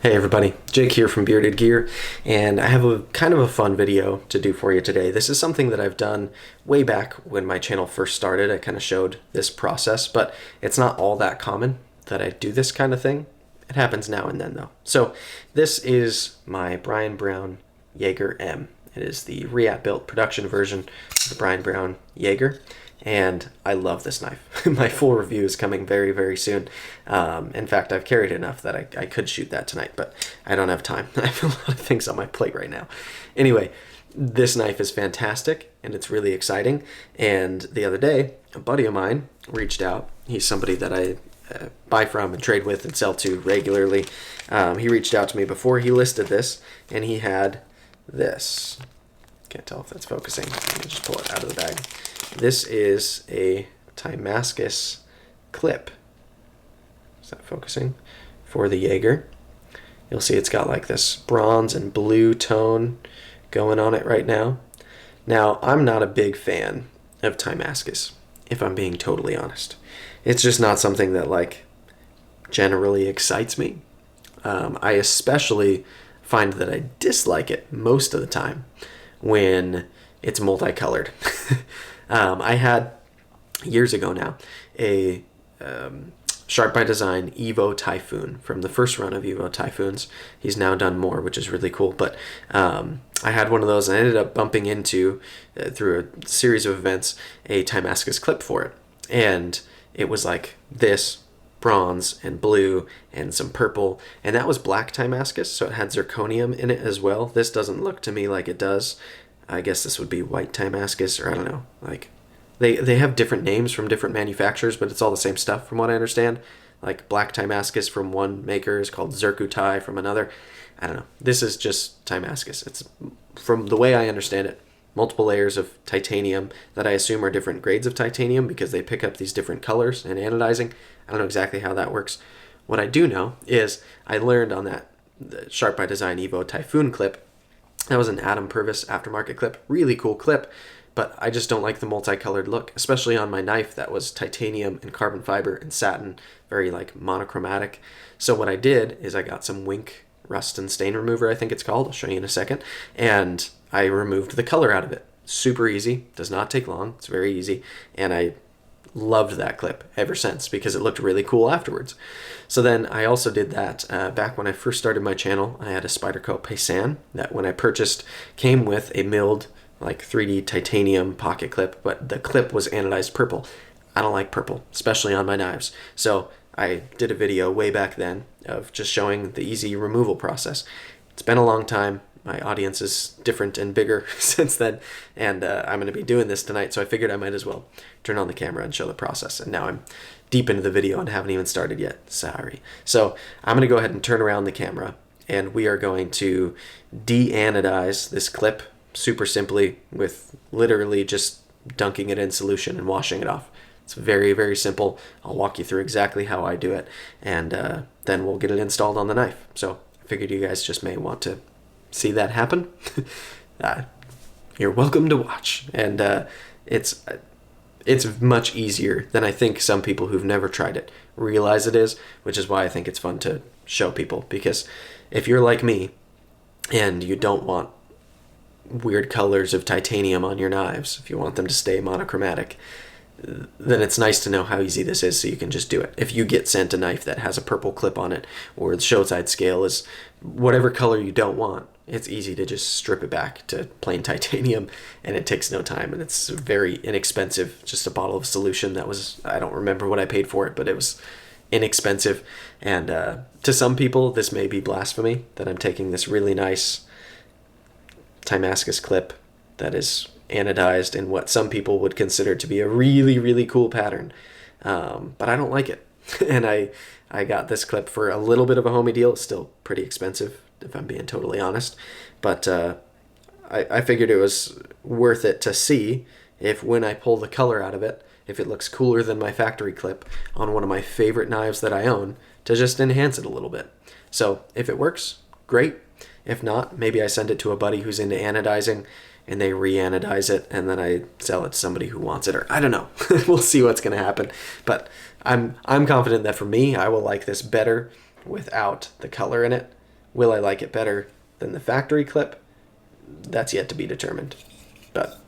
Hey everybody, Jake here from Bearded Gear, and I have a kind of a fun video to do for you today. This is something that I've done way back when my channel first started. I kind of showed this process, but it's not all that common that I do this kind of thing. It happens now and then though. So this is my Brian Brown Yeager-M. It is the React-built production version of the Brian Brown Yeager. And I love this knife. My full review is coming very, very soon. In fact, I've carried enough that I could shoot that tonight, but I don't have time. I have a lot of things on my plate right now. Anyway, this knife is fantastic, and it's really exciting. And the other day, a buddy of mine reached out. He's somebody that I buy from and trade with and sell to regularly. He reached out to me before he listed this, and he had this. Can't tell if that's focusing. Let me just pull it out of the bag. This is a Timascus clip. Is that focusing? For the Yeager. You'll see it's got like this bronze and blue tone going on it right now. Now, I'm not a big fan of Timascus, if I'm being totally honest. It's just not something that like generally excites me. I especially find that I dislike it most of the time when it's multicolored. I had, years ago now, a Sharp by Design Evo Typhoon from the first run of Evo Typhoons. He's now done more, which is really cool. But I had one of those, and I ended up bumping into, through a series of events, a Timascus clip for it. And it was like this, bronze and blue and some purple. And that was black Timascus, so it had zirconium in it as well. This doesn't look to me like it does. I guess this would be white Timascus, or I don't know. Like they have different names from different manufacturers, but it's all the same stuff from what I understand. Like black Timascus from one maker is called Zircuti from another. I don't know. This is just Timascus. It's, from the way I understand it, multiple layers of titanium that I assume are different grades of titanium because they pick up these different colors and anodizing. I don't know exactly how that works. What I do know is I learned on that the Sharp by Design Evo Typhoon clip. That was an Adam Purvis aftermarket clip. Really cool clip, but I just don't like the multicolored look, especially on my knife that was titanium and carbon fiber and satin, very like monochromatic. So what I did is I got some Wink rust and stain remover, I think it's called. I'll show you in a second. And I removed the color out of it. Super easy. Does not take long. It's very easy. And I loved that clip ever since because it looked really cool afterwards. So then I also did that back when I first started my channel. I had a Spyderco Paysan that when I purchased came with a milled like 3D titanium pocket clip, but the clip was anodized purple. I don't like purple, especially on my knives. So I did a video way back then of just showing the easy removal process. It's been a long time. My audience is different and bigger since then, and I'm going to be doing this tonight, so I figured I might as well turn on the camera and show the process. And now I'm deep into the video and haven't even started yet. Sorry. So I'm going to go ahead and turn around the camera, and we are going to de-anodize this clip super simply with literally just dunking it in solution and washing it off. It's very, very simple. I'll walk you through exactly how I do it, and then we'll get it installed on the knife. So I figured you guys just may want to see that happen. You're welcome to watch. And it's much easier than I think some people who've never tried it realize it is, which is why I think it's fun to show people. Because if you're like me and you don't want weird colors of titanium on your knives, if you want them to stay monochromatic, then it's nice to know how easy this is so you can just do it. If you get sent a knife that has a purple clip on it, or the show side scale is whatever color you don't want, it's easy to just strip it back to plain titanium, and it takes no time, and it's very inexpensive. Just a bottle of solution that was, I don't remember what I paid for it, but it was inexpensive. And to some people, this may be blasphemy that I'm taking this really nice Timascus clip that is anodized in what some people would consider to be a really, really cool pattern. But I don't like it. And I got this clip for a little bit of a homie deal. It's still pretty expensive, if I'm being totally honest. But I figured it was worth it to see if when I pull the color out of it, if it looks cooler than my factory clip on one of my favorite knives that I own, to just enhance it a little bit. So if it works, great. If not, maybe I send it to a buddy who's into anodizing and they re-anodize it, and then I sell it to somebody who wants it, or I don't know. We'll see what's going to happen. But I'm confident that for me, I will like this better without the color in it Will I like it better than the factory clip? That's yet to be determined, but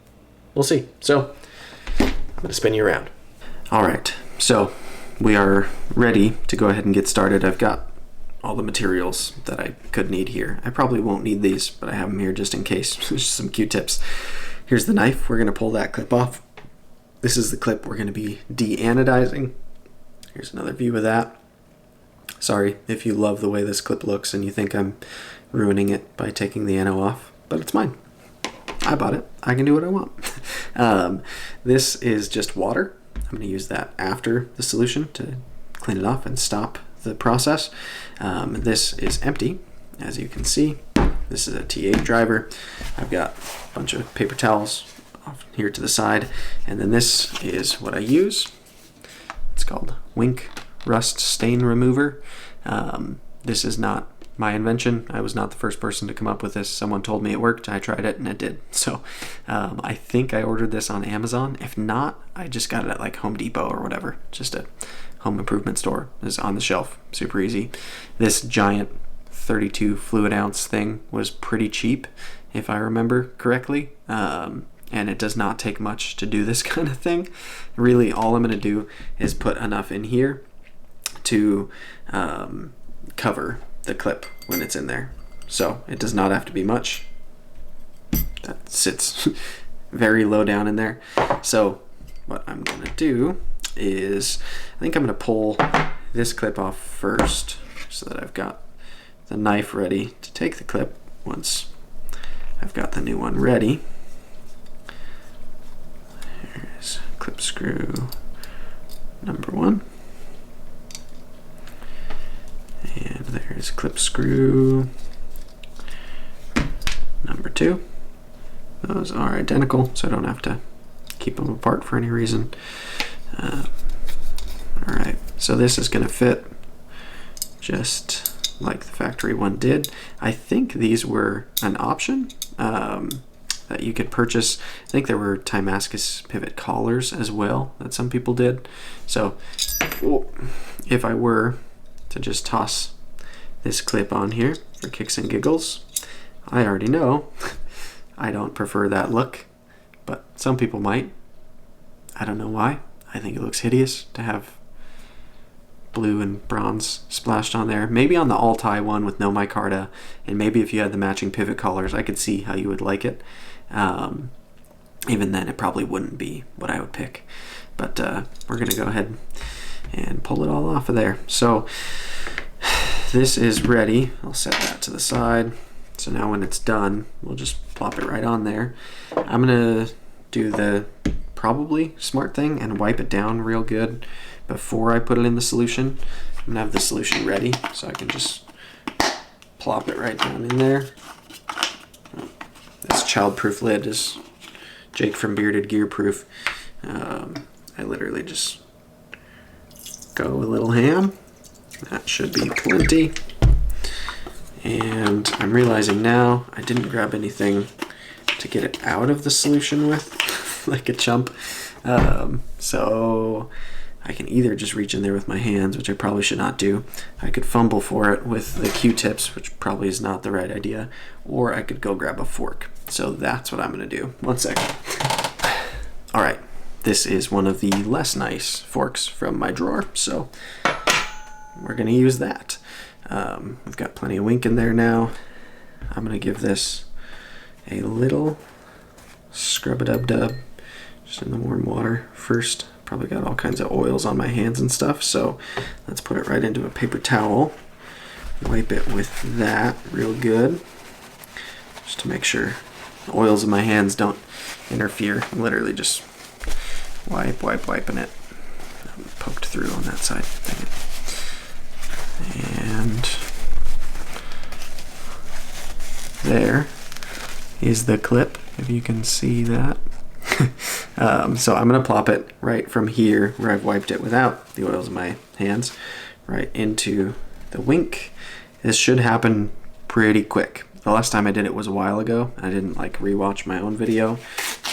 we'll see. So I'm going to spin you around. All right, so we are ready to go ahead and get started. I've got all the materials that I could need here. I probably won't need these, but I have them here just in case. Just some Q-tips. Here's the knife. We're going to pull that clip off. This is the clip we're going to be de-anodizing. Here's another view of that. Sorry if you love the way this clip looks and you think I'm ruining it by taking the ano off, but it's mine. I bought it. I can do what I want. This is just water. I'm going to use that after the solution to clean it off and stop the process. This is empty, as you can see. This is a T8 driver. I've got a bunch of paper towels off here to the side, and then this is what I use. It's called Wink Rust Stain Remover. This is not my invention. I was not the first person to come up with this. Someone told me it worked. I tried it and it did. So I think I ordered this on Amazon. If not, I just got it at like Home Depot or whatever. Just a home improvement store. It's on the shelf. Super easy. This giant 32 fluid ounce thing was pretty cheap, if I remember correctly. And it does not take much to do this kind of thing. Really, all I'm going to do is put enough in here to cover the clip when it's in there. So it does not have to be much. That sits very low down in there. So what I'm going to do is, I think I'm going to pull this clip off first so that I've got the knife ready to take the clip once I've got the new one ready. Here's clip screw number 1. And there's clip screw number 2. Those are identical, so I don't have to keep them apart for any reason. Alright, so this is going to fit just like the factory one did. I think these were an option that you could purchase. I think there were Timascus pivot collars as well that some people did. So if I were to just toss this clip on here for kicks and giggles, I already know I don't prefer that look, but some people might. I don't know why. I think it looks hideous to have blue and bronze splashed on there. Maybe on the all-tie one with no micarta, and maybe if you had the matching pivot collars, I could see how you would like it. Even then, it probably wouldn't be what I would pick. But we're going to go ahead and pull it all off of there. So this is ready. I'll set that to the side. So now when it's done, we'll just plop it right on there. I'm going to do the probably smart thing and wipe it down real good before I put it in the solution. I'm going to have the solution ready, so I can just plop it right down in there. This child-proof lid is Jake from Bearded Gear proof. I literally just go a little ham. That should be plenty. And I'm realizing now I didn't grab anything to get it out of the solution with, like a chump. So I can either just reach in there with my hands, which I probably should not do. I could fumble for it with the Q-tips, which probably is not the right idea. Or I could go grab a fork. So that's what I'm going to do. 1 second. All right. This is one of the less nice forks from my drawer, so we're going to use that. We've got plenty of wink in there now. I'm going to give this a little scrub-a-dub-dub just in the warm water first. Probably got all kinds of oils on my hands and stuff, so let's put it right into a paper towel. Wipe it with that real good just to make sure the oils in my hands don't interfere. I'm literally just wiping it. I'm poked through on that side. And there is the clip, if you can see that. So I'm going to plop it right from here where I've wiped it without the oils in my hands right into the wink. This should happen pretty quick. The last time I did it was a while ago. I didn't like rewatch my own video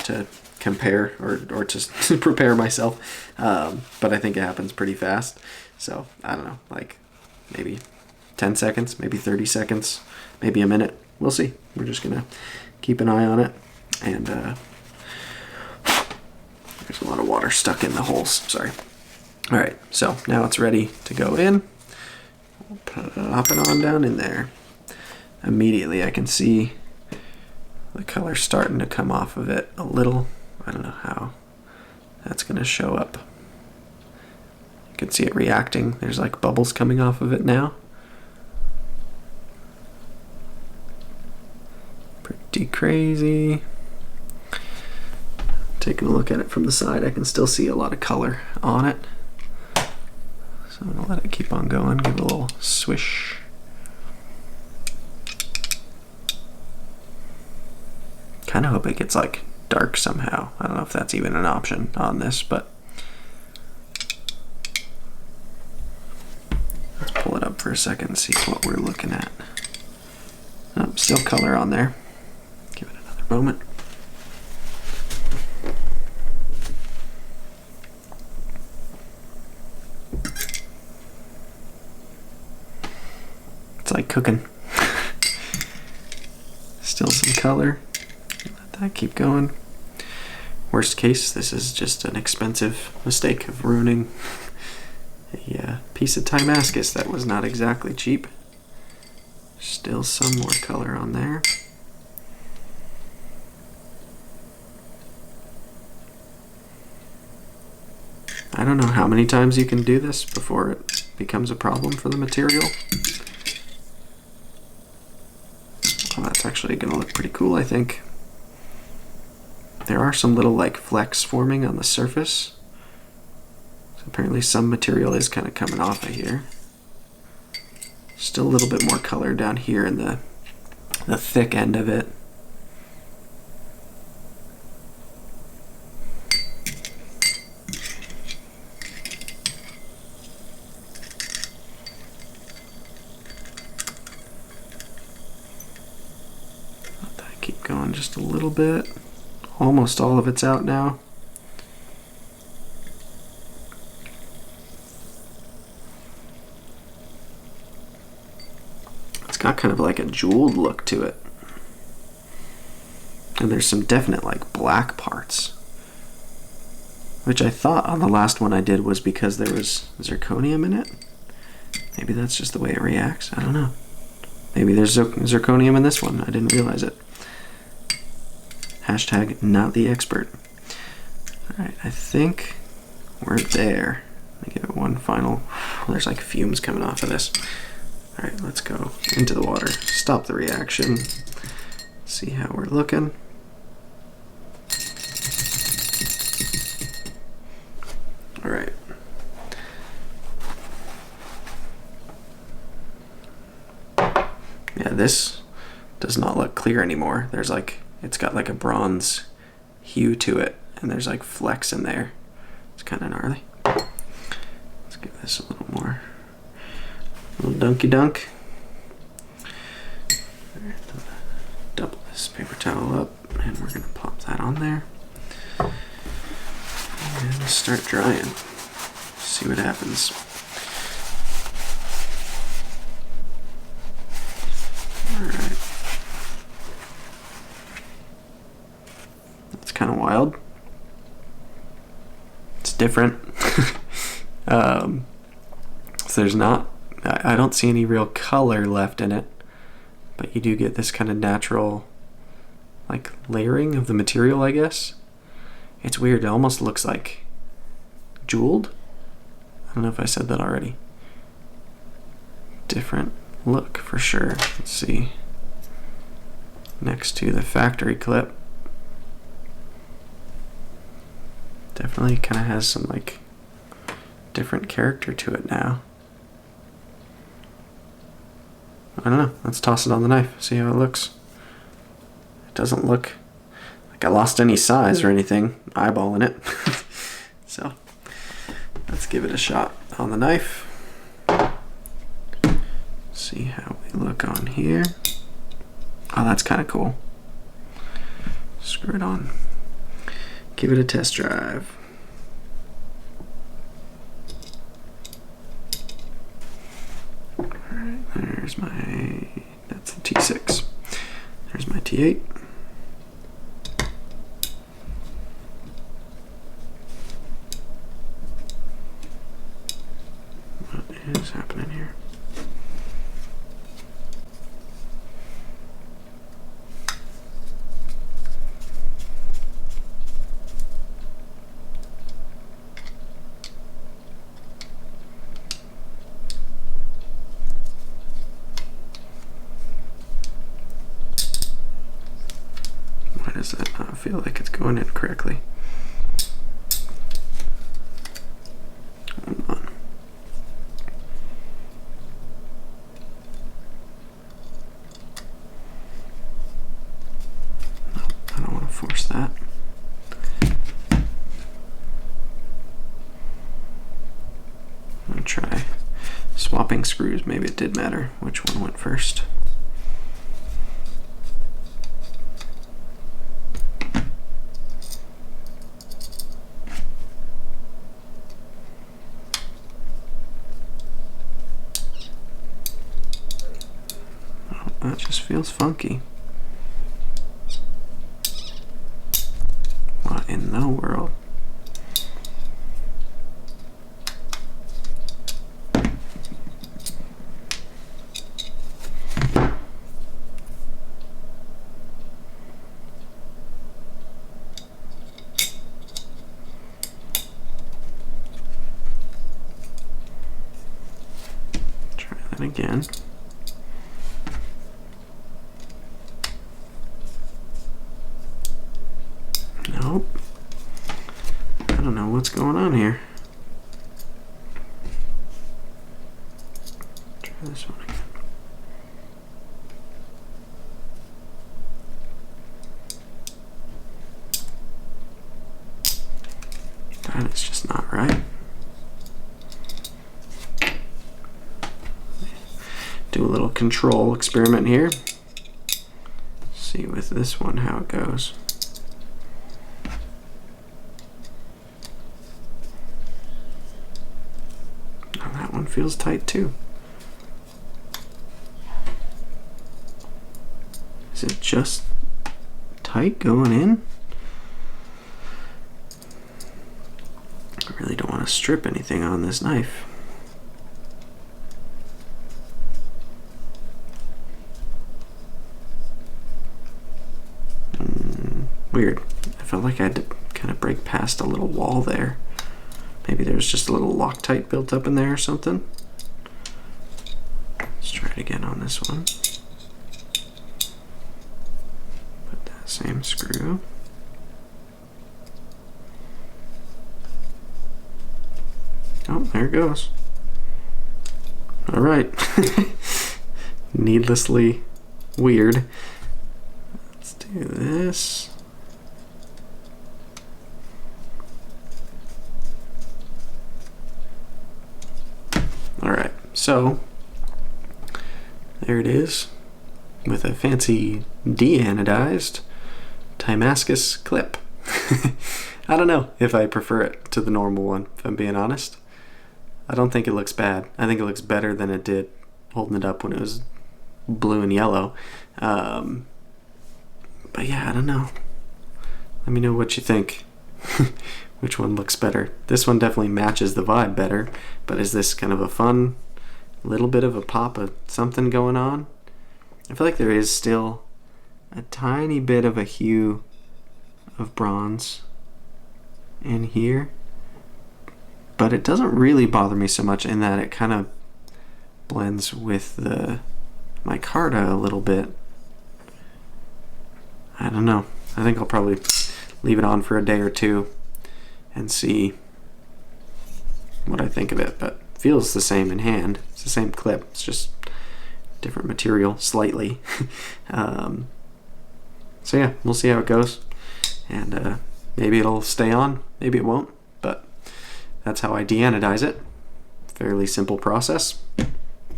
to compare or to prepare myself, but I think it happens pretty fast. So I don't know, like maybe 10 seconds, maybe 30 seconds, maybe a minute. We'll see. We're just gonna keep an eye on it. And there's a lot of water stuck in the holes, sorry. All right, so now it's ready to go in. We'll pop it on down in there. Immediately I can see the color starting to come off of it a little. I don't know how that's gonna show up. You can see it reacting. There's like bubbles coming off of it now. Pretty crazy. Taking a look at it from the side, I can still see a lot of color on it. So I'm gonna let it keep on going, give it a little swish. Kind of hope it gets like dark somehow. I don't know if that's even an option on this, but let's pull it up for a second and see what we're looking at. Oh, still color on there. Give it another moment. It's like cooking. Still some color. Let that keep going. Worst case, this is just an expensive mistake of ruining a piece of Timascus that was not exactly cheap. Still some more color on there. I don't know how many times you can do this before it becomes a problem for the material. Well, that's actually going to look pretty cool, I think. There are some little like flecks forming on the surface. So apparently some material is kind of coming off of here. Still a little bit more color down here in the thick end of it. Let that keep going just a little bit. Almost all of it's out now. It's got kind of like a jeweled look to it. And there's some definite like black parts, which I thought on the last one I did was because there was zirconium in it. Maybe that's just the way it reacts. I don't know. Maybe there's zirconium in this one. I didn't realize it. Hashtag not the expert. Alright, I think we're there. Let me give it one final. There's like fumes coming off of this. Alright, let's go into the water. Stop the reaction. See how we're looking. Alright. Yeah, this does not look clear anymore. There's like, it's got like a bronze hue to it, and there's like flecks in there. It's kind of gnarly. Let's give this a little more. A little dunky dunk. Right, double this paper towel up, and we're going to pop that on there. And start drying. See what happens. Alright. That's kind of wild. It's different. So there's not, I don't see any real color left in it, but you do get this kind of natural like layering of the material, I guess. It's weird. It almost looks like jeweled. I don't know if I said that already. Different look for sure. Let's see. Next to the factory clip. Definitely kind of has some like different character to it now. I don't know. Let's toss it on the knife. See how it looks. It doesn't look like I lost any size or anything eyeballing it. So let's give it a shot on the knife. See how we look on here. Oh, that's kind of cool. Screw it on. Give it a test drive. Alright, there There's my, that's the T6. There's my T8. What is happening here? Why does that not feel like it's going in correctly? Hold on. No, I don't want to force that. I'm going to try swapping screws. Maybe it did matter which one went first. That just feels funky. What in the world? Try that again. Nope. I don't know what's going on here. Try this one again. That is just not right. Do a little control experiment here. See with this one how it goes. That one feels tight too. Is it just tight going in? I really don't want to strip anything on this knife. Weird. I felt like I had to kind of break past a little wall there. Maybe there's just a little Loctite built up in there or something. Let's try it again on this one. Put that same screw. Oh, there it goes. All right. Needlessly weird. Let's do this. Alright, so there it is with a fancy de-anodized Timascus clip. I don't know if I prefer it to the normal one, if I'm being honest. I don't think it looks bad. I think it looks better than it did holding it up when it was blue and yellow. But yeah, I don't know. Let me know what you think. Which one looks better? This one definitely matches the vibe better, but is this kind of a fun little bit of a pop of something going on? I feel like there is still a tiny bit of a hue of bronze in here, but it doesn't really bother me so much in that it kind of blends with the micarta a little bit. I don't know. I think I'll probably leave it on for a day or two and see what I think of it, but feels the same in hand. It's the same clip, it's just different material slightly. So yeah, we'll see how it goes, and maybe it'll stay on, maybe it won't, but that's how I de-anodize it. Fairly simple process.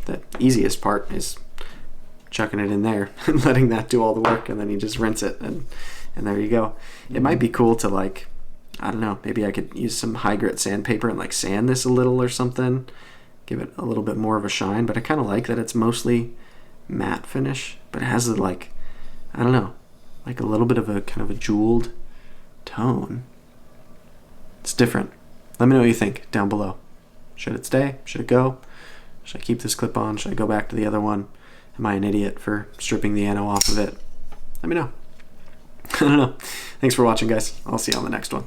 The easiest part is chucking it in there and letting that do all the work, and then you just rinse it, and there you go. It might be cool to, like, I don't know, maybe I could use some high grit sandpaper and like sand this a little or something, give it a little bit more of a shine, but I kind of like that it's mostly matte finish, but it has like, I don't know, like a little bit of a kind of a jeweled tone. It's different. Let me know what you think down below. Should it stay? Should it go? Should I keep this clip on? Should I go back to the other one? Am I an idiot for stripping the ano off of it? Let me know. I don't know. Thanks for watching, guys. I'll see you on the next one.